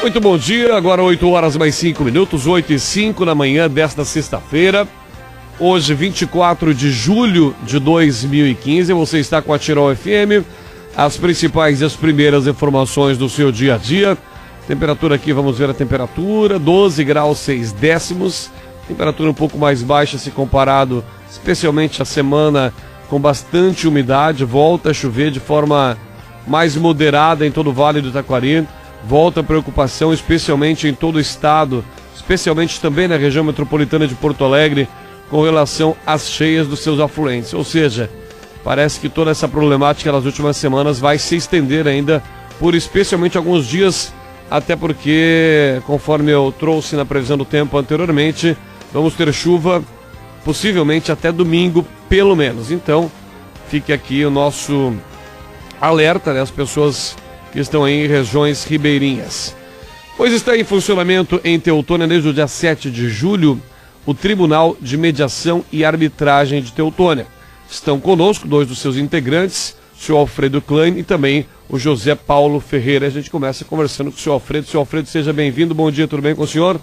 Muito bom dia, agora 8 horas mais 5 minutos, 8h05 na manhã desta sexta-feira. Hoje, 24 de julho de 2015, você está com a Tirol FM, as principais e as primeiras informações do seu dia a dia. Temperatura aqui, vamos ver a temperatura, 12 graus 6 décimos, temperatura um pouco mais baixa se comparado, especialmente a semana com bastante umidade, volta a chover de forma mais moderada em todo o Vale do Taquari. Volta a preocupação, especialmente em todo o estado, especialmente também na região metropolitana de Porto Alegre, com relação às cheias dos seus afluentes. Ou seja, parece que toda essa problemática nas últimas semanas vai se estender ainda por especialmente alguns dias, até porque, conforme eu trouxe na previsão do tempo anteriormente, vamos ter chuva possivelmente até domingo, pelo menos. Então, fique aqui o nosso alerta, né, as pessoas que estão aí em regiões ribeirinhas. Pois está em funcionamento em Teutônia desde o dia 7 de julho o Tribunal de Mediação e Arbitragem de Teutônia. Estão conosco dois dos seus integrantes, o senhor Alfredo Klein e também o José Paulo Ferreira. A gente começa conversando com o senhor Alfredo. Senhor Alfredo, seja bem-vindo. Bom dia, tudo bem com o senhor?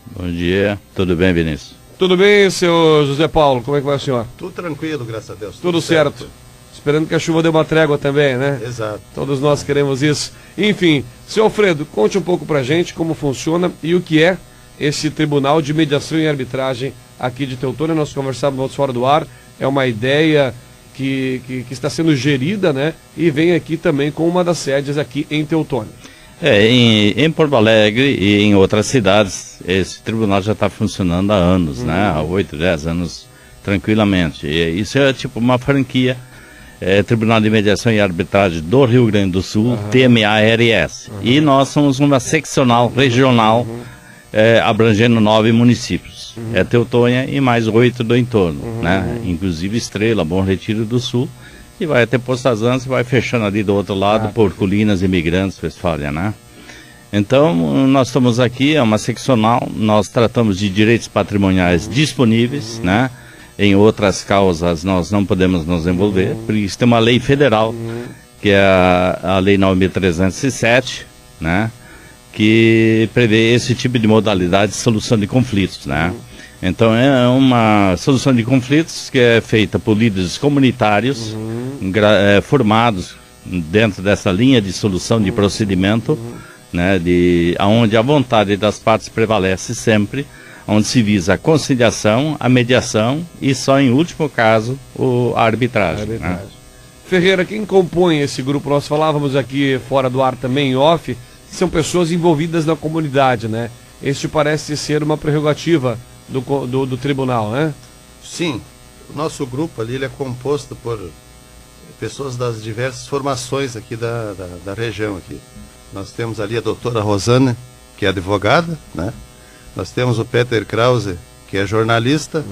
Bom dia, tudo bem, Vinícius? Tudo bem, senhor José Paulo, como é que vai o senhor? Tudo tranquilo, graças a Deus. Tudo certo. Esperando que a chuva dê uma trégua também, né? Exato. Todos nós queremos isso. Enfim, senhor Alfredo, conte um pouco pra gente como funciona e o que é esse Tribunal de Mediação e Arbitragem aqui de Teutônia. Nós conversávamos fora do ar, é uma ideia que está sendo gerida, né? E vem aqui também com uma das sedes aqui em Teutônia. Em Porto Alegre e em outras cidades, esse tribunal já está funcionando há anos, né? Há 8, 10 anos, tranquilamente. E isso é tipo uma franquia. Tribunal de Mediação e Arbitragem do Rio Grande do Sul, TMARS. E nós somos uma seccional regional, abrangendo 9 municípios. É Teutônia e mais 8 do entorno, né? Inclusive Estrela, Bom Retiro do Sul, e vai até Postazãs e vai fechando ali do outro lado por Colinas, Imigrantes, Westfália, né? Então, nós estamos aqui, é uma seccional, nós tratamos de direitos patrimoniais disponíveis, né? Em outras causas nós não podemos nos envolver, por isso tem uma lei federal, que é a Lei 9.307, né, que prevê esse tipo de modalidade de solução de conflitos, né. Então é uma solução de conflitos que é feita por líderes comunitários, formados dentro dessa linha de solução de procedimento, né, onde a vontade das partes prevalece sempre, onde se visa a conciliação, a mediação e só em último caso a arbitragem. Né? Ferreira, quem compõe esse grupo? Nós falávamos aqui fora do ar também, em off, são pessoas envolvidas na comunidade, né? Este parece ser uma prerrogativa do tribunal, né? Sim, o nosso grupo ali ele é composto por pessoas das diversas formações aqui da região aqui. Nós temos ali a doutora Rosana, que é advogada, né? Nós temos o Peter Krause, que é jornalista,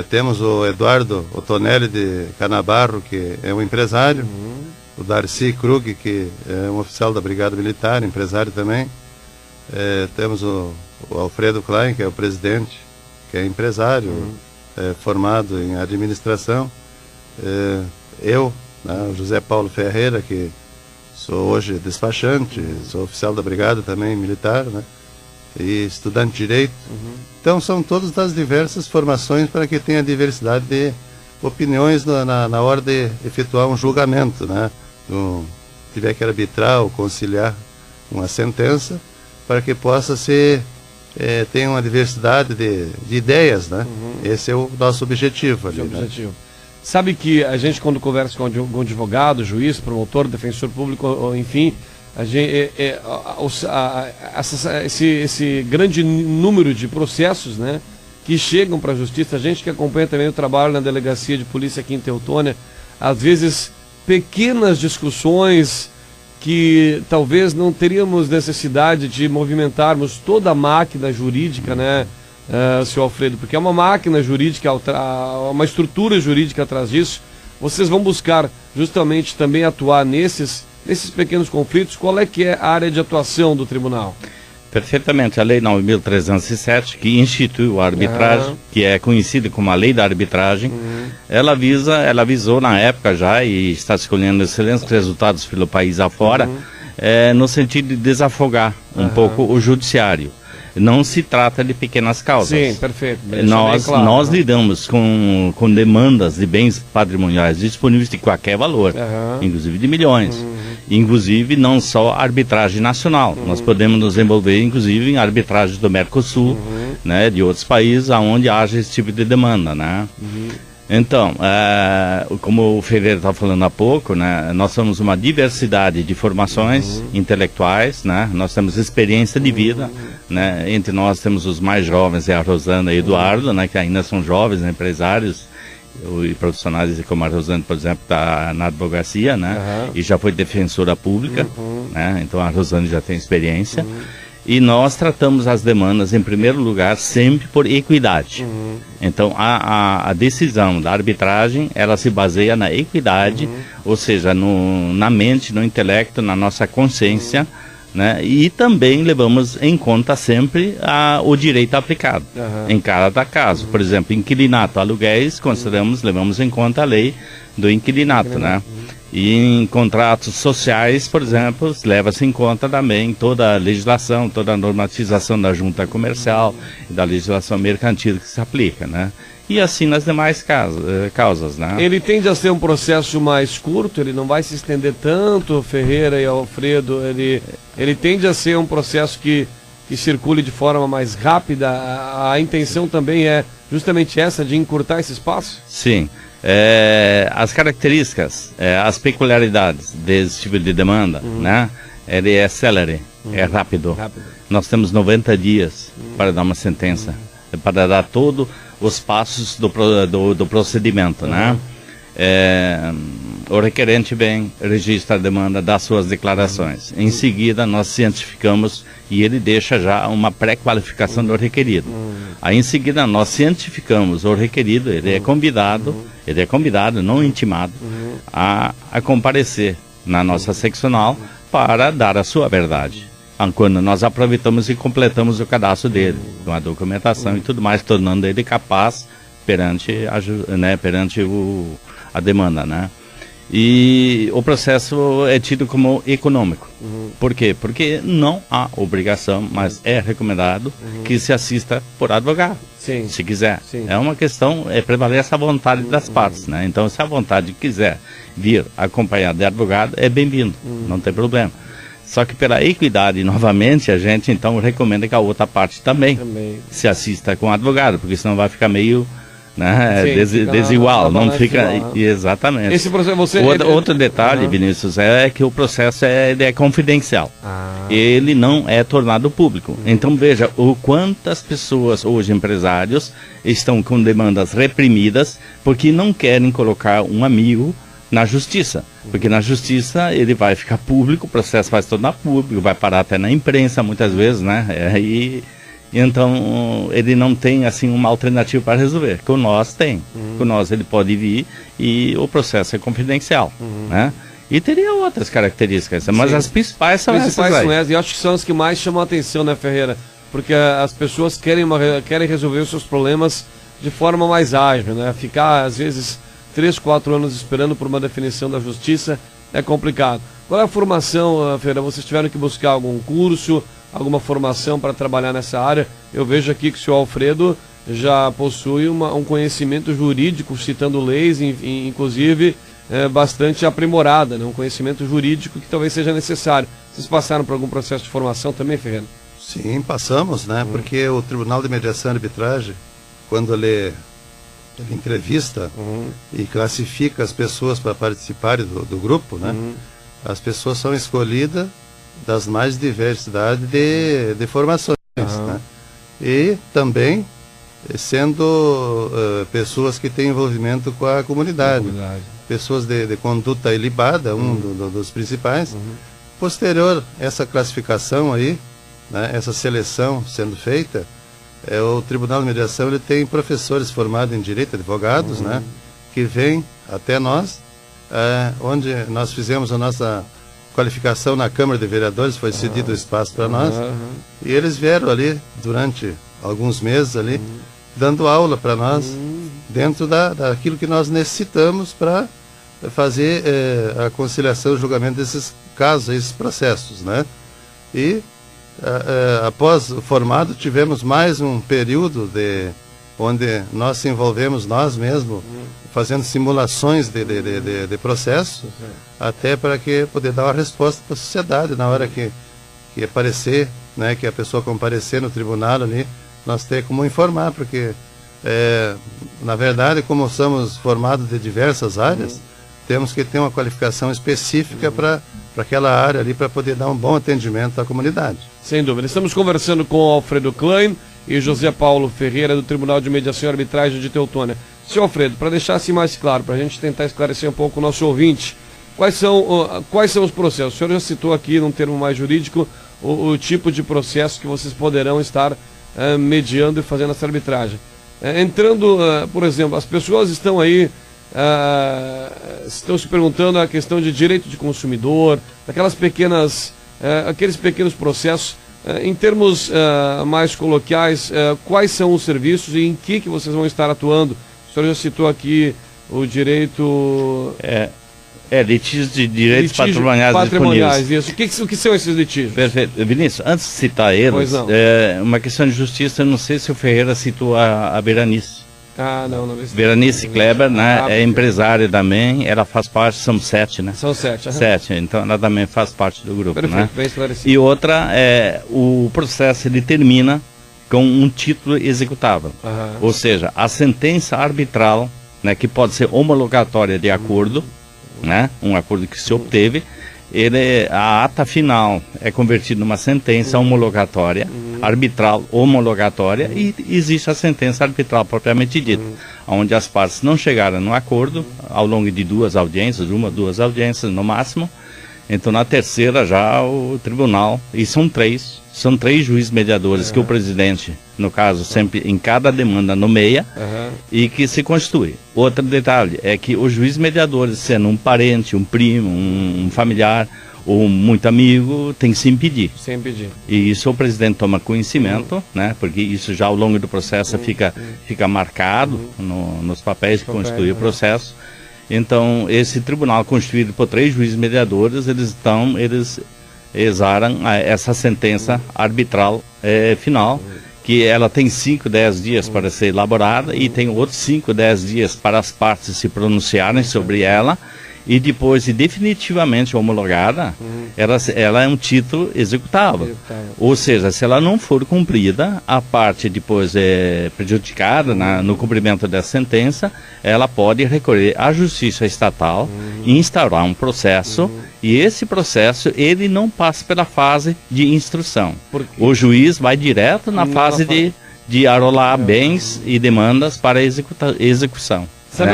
temos o Eduardo Otonelli de Canabarro, que é um empresário, o Darcy Krug, que é um oficial da Brigada Militar, empresário também, temos o Alfredo Klein, que é o presidente, que é empresário, formado em administração, eu, né, o José Paulo Ferreira, que sou hoje despachante, sou oficial da Brigada também militar, né? E estudante de Direito. Então são todos das diversas formações para que tenha diversidade de opiniões na hora de efetuar um julgamento, né? Tiver que arbitrar ou conciliar uma sentença, para que possa tenha uma diversidade de ideias, né? Esse é o nosso objetivo ali, né? Sabe que a gente, quando conversa com um advogado, juiz, promotor, defensor público, enfim, a gente, esse grande número de processos, né, que chegam para a justiça, a gente que acompanha também o trabalho na delegacia de polícia aqui em Teutônia, às vezes pequenas discussões que talvez não teríamos necessidade de movimentarmos toda a máquina jurídica, né, senhor Alfredo, porque é uma máquina jurídica, uma estrutura jurídica atrás disso. Vocês vão buscar justamente também atuar nesses pequenos conflitos. Qual é que é a área de atuação do tribunal? Perfeitamente. A Lei 9.307, que instituiu a arbitragem, que é conhecida como a Lei da Arbitragem, ela visou na época já, e está escolhendo excelentes resultados pelo país afora, no sentido de desafogar um pouco o judiciário. Não se trata de pequenas causas. Sim, perfeito. Nós lidamos com demandas de bens patrimoniais disponíveis de qualquer valor, inclusive de milhões. Inclusive não só arbitragem nacional. Nós podemos nos envolver, inclusive, em arbitragem do Mercosul, né, de outros países onde haja esse tipo de demanda, né? Então, como o Ferreira estava falando há pouco, né, nós somos uma diversidade de formações intelectuais, né, nós temos experiência de vida, né, entre nós temos os mais jovens, a Rosana e o Eduardo, né, que ainda são jovens, né, empresários e profissionais, como a Rosana, por exemplo, está na advocacia, né, e já foi defensora pública, né, então a Rosana já tem experiência. E nós tratamos as demandas, em primeiro lugar, sempre por equidade. Então, a decisão da arbitragem, ela se baseia na equidade, ou seja, na mente, no intelecto, na nossa consciência, né? E também levamos em conta sempre o direito aplicado em cada caso. Por exemplo, inquilinato, aluguéis, levamos em conta a lei do inquilinato, né? E em contratos sociais, por exemplo, leva-se em conta também toda a legislação, toda a normatização da junta comercial e da legislação mercantil que se aplica, né? E assim nas demais causas, né? Ele tende a ser um processo mais curto, ele não vai se estender tanto, Ferreira e Alfredo, ele tende a ser um processo que circule de forma mais rápida. A intenção também é justamente essa, de encurtar esse espaço? Sim. As características, as peculiaridades desse tipo de demanda, né? Ele é célere, é rápido. Nós temos 90 dias para dar uma sentença, para dar todos os passos do procedimento, né? O requerente vem, registra a demanda, dá suas declarações. Em seguida, nós cientificamos e ele deixa já uma pré-qualificação do requerido. Aí, em seguida, nós cientificamos o requerido, ele é convidado, não intimado, a comparecer na nossa seccional para dar a sua verdade. Quando nós aproveitamos e completamos o cadastro dele, com a documentação e tudo mais, tornando ele capaz perante a demanda, né? E o processo é tido como econômico. Por quê? Porque não há obrigação, mas é recomendado que se assista por advogado, se quiser. É uma questão, prevalece a vontade das partes, né? Então, se a vontade quiser vir acompanhado de advogado, é bem-vindo, não tem problema. Só que pela equidade, novamente, a gente então recomenda que a outra parte também se assista com advogado, porque senão vai ficar meio... né? Desigual, não fica exatamente. Esse processo, outro detalhe, Vinícius, é que o processo é confidencial. Ele não é tornado público. Então veja o quantas pessoas hoje, empresários, estão com demandas reprimidas porque não querem colocar um amigo na justiça, porque na justiça ele vai ficar público, o processo vai se tornar público, vai parar até na imprensa muitas vezes, né? Então, ele não tem, assim, uma alternativa para resolver. Com nós tem. Com nós ele pode vir e o processo é confidencial, né? E teria outras características, mas as principais são essas aí. E acho que são as que mais chamam a atenção, né, Ferreira? Porque as pessoas querem resolver os seus problemas de forma mais ágil, né? Ficar, às vezes, 3, 4 anos esperando por uma definição da justiça é complicado. Qual é a formação, Ferreira? Vocês tiveram que buscar algum curso, alguma formação para trabalhar nessa área? Eu vejo aqui que o senhor Alfredo já possui um conhecimento jurídico, citando leis, inclusive bastante aprimorada, né? Um conhecimento jurídico que talvez seja necessário. Vocês passaram por algum processo de formação também, Ferreira? Sim, passamos, né? Porque o Tribunal de Mediação e Arbitragem, quando ele entrevista e classifica as pessoas para participarem do grupo, né? As pessoas são escolhidas das mais diversidades de formações, né? E também sendo pessoas que têm envolvimento com a comunidade. Pessoas de conduta ilibada, dos principais. Posterior essa classificação aí, né, essa seleção sendo feita, o Tribunal de Mediação ele tem professores formados em Direito, advogados, né, que vêm até nós, onde nós fizemos a nossa qualificação na Câmara de Vereadores, foi cedido o espaço para nós, e eles vieram ali durante alguns meses ali, dando aula para nós, dentro daquilo que nós necessitamos para fazer a conciliação e julgamento desses casos, esses processos, né? E após o formado tivemos mais um período onde nós se envolvemos nós mesmos fazendo simulações de processos, até para que poder dar uma resposta para a sociedade na hora que aparecer, né, que a pessoa comparecer no tribunal ali, nós temos como informar, porque na verdade, como somos formados de diversas áreas, temos que ter uma qualificação específica para aquela área ali, para poder dar um bom atendimento à comunidade. Sem dúvida. Estamos conversando com o Alfredo Klein e José Paulo Ferreira, do Tribunal de Mediação e Arbitragem de Teutônia. Senhor Alfredo, para deixar assim mais claro, para a gente tentar esclarecer um pouco o nosso ouvinte, quais são os processos? O senhor já citou aqui, num termo mais jurídico, o tipo de processo que vocês poderão estar mediando e fazendo essa arbitragem. Entrando, por exemplo, as pessoas estão aí, estão se perguntando a questão de direito de consumidor, aqueles pequenos processos. Em termos mais coloquiais, quais são os serviços e em que vocês vão estar atuando? O senhor já citou aqui o direito... litígios de direitos patrimoniais disponíveis. O que são esses litígios? Perfeito. Vinícius, antes de citar eles, uma questão de justiça, eu não sei se o Ferreira citou a Berenice. Não. Berenice Kleber, né, é empresária também, ela faz parte, são 7, né? São 7. 7, então ela também faz parte do grupo, perfeito, né? Bem esclarecido. E outra, o processo ele termina com um título executável. Ou seja, a sentença arbitral, né, que pode ser homologatória de acordo, né, um acordo que se obteve, a ata final é convertida numa sentença homologatória, arbitral homologatória, e existe a sentença arbitral propriamente dita, onde as partes não chegaram no acordo ao longo de 2 audiências, 2 audiências no máximo. Então na terceira já o tribunal, e são 3 juízes mediadores que o presidente, no caso, sempre em cada demanda nomeia, e que se constitui. Outro detalhe é que os juízes mediadores, sendo um parente, um primo, um familiar ou muito amigo, tem que se impedir. Sem impedir. E isso o presidente toma conhecimento, né? Porque isso já ao longo do processo fica marcado nos papéis que constituem o processo. Então, esse tribunal constituído por 3 juízes mediadores, eles exaram essa sentença arbitral final, que ela tem 5, 10 dias para ser elaborada e tem outros 5, 10 dias para as partes se pronunciarem sobre ela, e depois de definitivamente homologada, ela é um título executável. Ou seja, se ela não for cumprida, a parte depois é prejudicada no cumprimento dessa sentença, ela pode recorrer à justiça estatal e instaurar um processo, e esse processo ele não passa pela fase de instrução. O juiz vai direto na fase de arrolar bens e demandas para execução. Sabe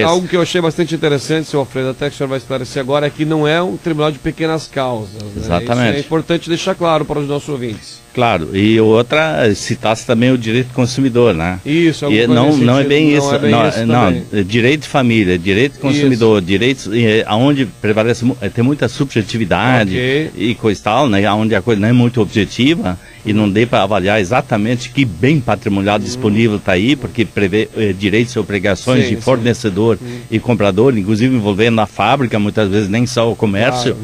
algo que eu achei bastante interessante, senhor Alfredo, até que o senhor vai esclarecer agora, é que não é um tribunal de pequenas causas. Né? Exatamente. Isso é importante deixar claro para os nossos ouvintes. Claro, e outra, citasse também o direito do consumidor, né? Isso, e não é bem isso. Direito de família, direito do consumidor, direitos onde prevalece, tem muita subjetividade e coisa e tal, né? Onde a coisa não é muito objetiva e não dê para avaliar exatamente que bem patrimonial disponível está aí, porque prevê direitos e obrigações de fornecedor e comprador, inclusive envolvendo a fábrica, muitas vezes nem só o comércio.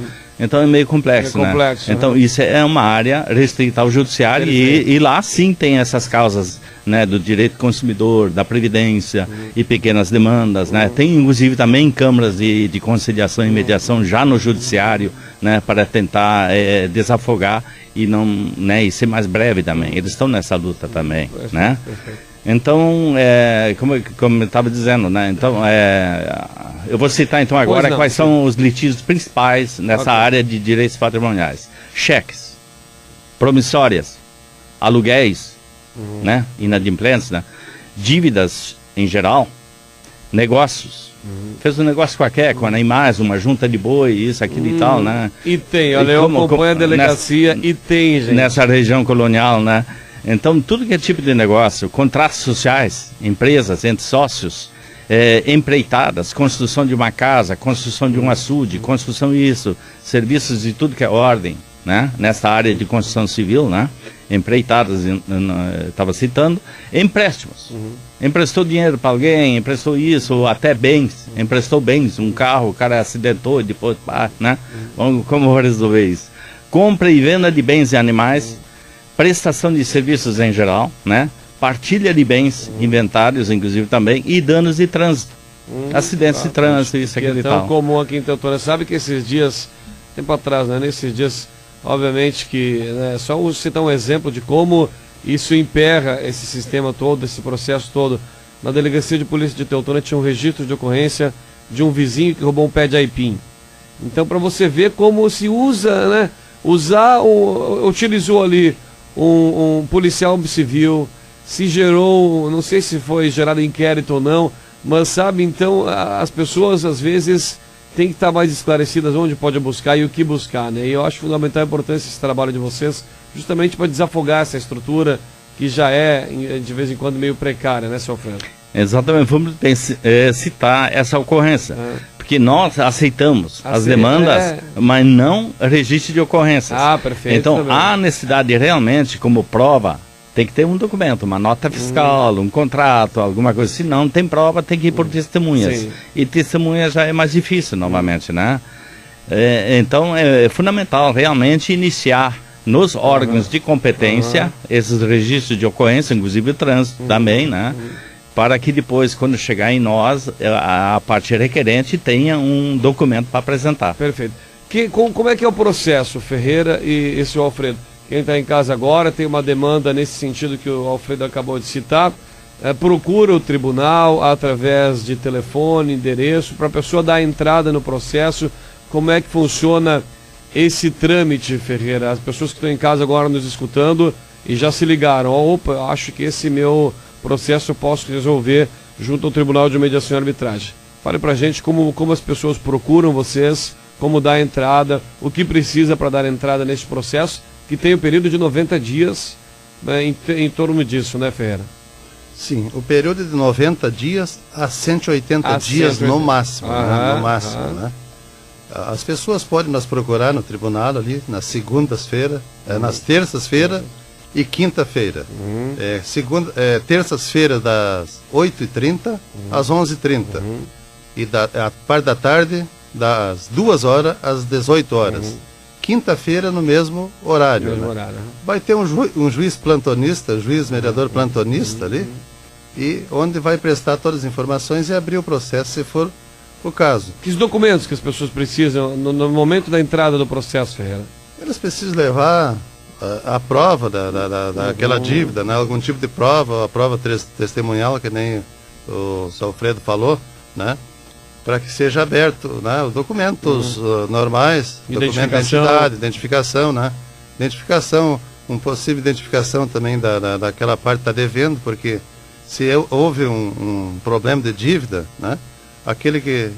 Então é meio complexo, né? Então isso é uma área restrita ao judiciário e lá sim tem essas causas, né, do direito do consumidor, da previdência e pequenas demandas, né? Tem inclusive também câmaras de conciliação e mediação já no judiciário, né, para tentar desafogar e não, né, e ser mais breve também. Eles estão nessa luta também, né? Então, como eu estava dizendo, né? Então, eu vou citar então agora quais são os litígios principais nessa área de direitos patrimoniais: cheques, promissórias, aluguéis, né? Inadimplentes, né? Dívidas em geral, negócios. Fez um negócio qualquer, com animais, uma junta de boi, isso, aquilo e tal, né? E tem, olha, eu acompanho a delegacia e tem, gente. Nessa região colonial, né? Então, tudo que é tipo de negócio, contratos sociais, empresas entre sócios, empreitadas, construção de uma casa, construção de um açude, construção serviços de tudo que é ordem, né? Nessa área de construção civil, né? Empreitadas, estava citando, empréstimos. Emprestou dinheiro para alguém, emprestou isso, ou até bens, emprestou bens, um carro, o cara acidentou e depois, né? Como vou resolver isso? Compra e venda de bens e animais, prestação de serviços em geral, né? Partilha de bens, inventários, inclusive também, e danos de trânsito. Acidentes de trânsito, isso, aquilo e tal. É tão comum aqui em Teutônia. Sabe que esses dias, tempo atrás, né? Nesses dias, obviamente que, né, só citar um exemplo de como isso emperra esse sistema todo, esse processo todo. Na delegacia de polícia de Teutônia tinha um registro de ocorrência de um vizinho que roubou um pé de aipim. Então, para você ver como se usa, né? Utilizou ali um policial civil, se gerou, não sei se foi gerado inquérito ou não, mas sabe, então as pessoas às vezes têm que estar mais esclarecidas onde pode buscar e o que buscar, né? E eu acho fundamental a importância desse trabalho de vocês, justamente para desafogar essa estrutura que já é, de vez em quando, meio precária, né, seu Alfredo? Exatamente, vamos citar essa ocorrência. Porque nós aceitamos as demandas, mas não registro de ocorrências. Perfeito. Então, também. há necessidade realmente, como prova, tem que ter um documento, uma nota fiscal, um contrato, alguma coisa. Se não tem prova, tem que ir por testemunhas. Sim. E testemunha já é mais difícil, novamente, né? Então, é fundamental realmente iniciar nos órgãos de competência esses registros de ocorrência, inclusive o trânsito também, né? Para que depois, quando chegar em nós, a parte requerente tenha um documento para apresentar. Perfeito. Como é que é o processo, Ferreira e esse Alfredo? Quem está em casa agora tem uma demanda nesse sentido que o Alfredo acabou de citar, procura o tribunal através de telefone, endereço, para a pessoa dar entrada no processo. Como é que funciona esse trâmite, Ferreira? As pessoas que estão em casa agora nos escutando e já se ligaram, opa, acho que esse meu processo eu posso resolver junto ao Tribunal de Mediação e Arbitragem. Fale pra gente como as pessoas procuram vocês, como dar entrada, o que precisa para dar entrada nesse processo, que tem o período de 90 dias, né, em torno disso, né, Ferreira? Sim, o período de 90 dias a 180 dias no máximo, né? No máximo, né? As pessoas podem nos procurar no tribunal ali, nas segundas-feiras, nas terças-feiras e quinta-feira. Terças-feiras das 8h30 às 11h30. E a parte da tarde, das 2 horas às 18 horas. Quinta-feira no mesmo horário. Vai ter um juiz plantonista, juiz mediador plantonista ali, e onde vai prestar todas as informações e abrir o processo se for o caso. Que documentos que as pessoas precisam no momento da entrada do processo, Ferreira? Elas precisam levar a prova daquela dívida, né? Algum tipo de prova, a prova testemunhal, que nem o Sr. Alfredo falou, né? Para que seja aberto, né? Os documentos normais, documento de identidade, identificação, né? Identificação, possível identificação também daquela parte que está devendo, porque se houve um problema de dívida, né? Aquele que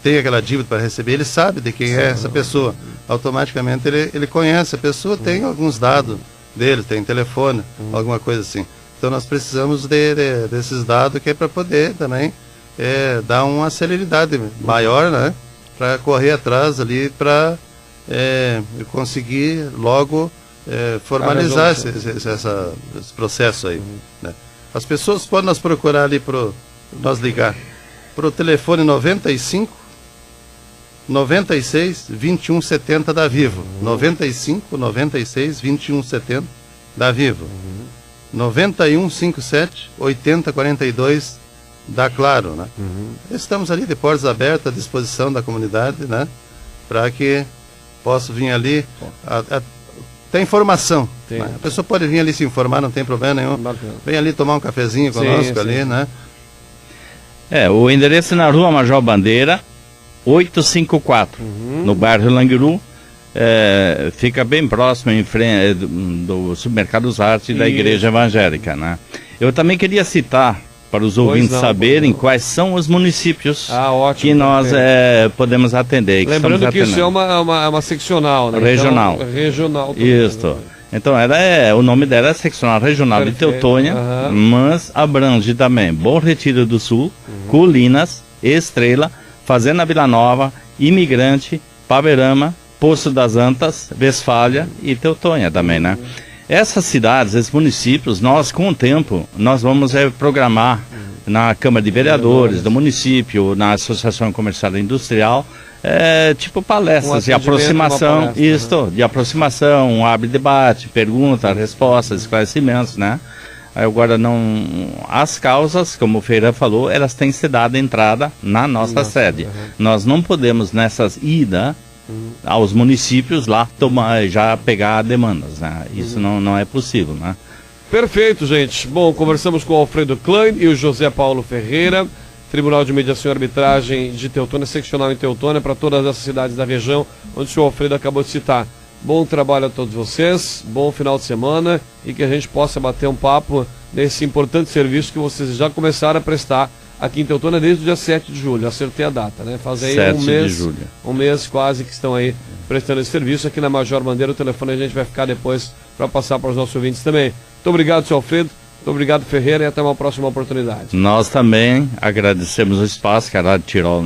tem aquela dívida para receber, ele sabe de quem é essa pessoa. Automaticamente ele conhece a pessoa, tem alguns dados dele, tem telefone, alguma coisa assim. Então nós precisamos desses dados, que é para poder também dar uma celeridade maior, né? Para correr atrás ali, para conseguir logo formalizar esse processo aí, né? As pessoas podem nos procurar ali, nós ligar para o telefone 95 96 21 70 da Vivo. 95 96 21 70 da Vivo. 91 57 80 42 da Claro, né? Estamos ali de portas abertas à disposição da comunidade, né? Para que possa vir ali. Tem informação. Né? A pessoa pode vir ali se informar, não tem problema nenhum. Vem ali tomar um cafezinho conosco ali, né? O endereço é na Rua Major Bandeira, 854, no bairro Langiru. Fica bem próximo, em frente do Supermercado Zarte e da Igreja Evangélica, né? Eu também queria citar, para os ouvintes saberem quais são os municípios que nós podemos atender. Lembrando que isso é uma seccional, né? Regional. Então, regional. Isso. Então, o nome dela é Seccional Regional de Teutônia, mas abrange também Bom Retiro do Sul, Colinas, Estrela, Fazenda Vila Nova, Imigrante, Paverama Poço das Antas, Westfália e Teutônia também, né? Essas cidades, esses municípios, nós com o tempo, nós vamos programar na Câmara de Vereadores do município, na Associação Comercial e Industrial, tipo palestras de aproximação, de aproximação, abre debate, pergunta, respostas, esclarecimentos, né? Agora as causas, como o Feira falou, elas têm que ser dada entrada na nossa sede. Nós não podemos nessas idas aos municípios lá já pegar demandas, né? Isso não é possível, né? Perfeito, gente. Bom, conversamos com o Alfredo Klein e o José Paulo Ferreira, Tribunal de Mediação e Arbitragem de Teutônia, seccional em Teutônia, para todas as cidades da região, onde o senhor Alfredo acabou de citar. Bom trabalho a todos vocês, bom final de semana e que a gente possa bater um papo nesse importante serviço que vocês já começaram a prestar aqui em Teutônia desde o dia 7 de julho, acertei a data, né? Faz aí um mês quase que estão aí prestando esse serviço. Aqui na Major Bandeira, o telefone a gente vai ficar depois para passar para os nossos ouvintes também. Muito obrigado, senhor Alfredo, muito obrigado, Ferreira, e até uma próxima oportunidade. Nós também agradecemos o espaço que a Rádio Tirol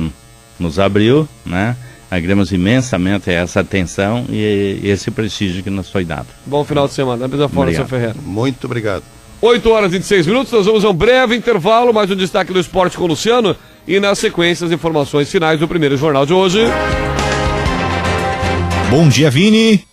nos abriu, né? Agradecemos imensamente essa atenção e esse prestígio que nos foi dado. Bom final de semana, da mesma forma, senhor Ferreira. Muito obrigado. 8 horas e 26 minutos, nós vamos a um breve intervalo, mais um destaque do esporte com o Luciano e na sequência as informações finais do primeiro jornal de hoje. Bom dia, Vini.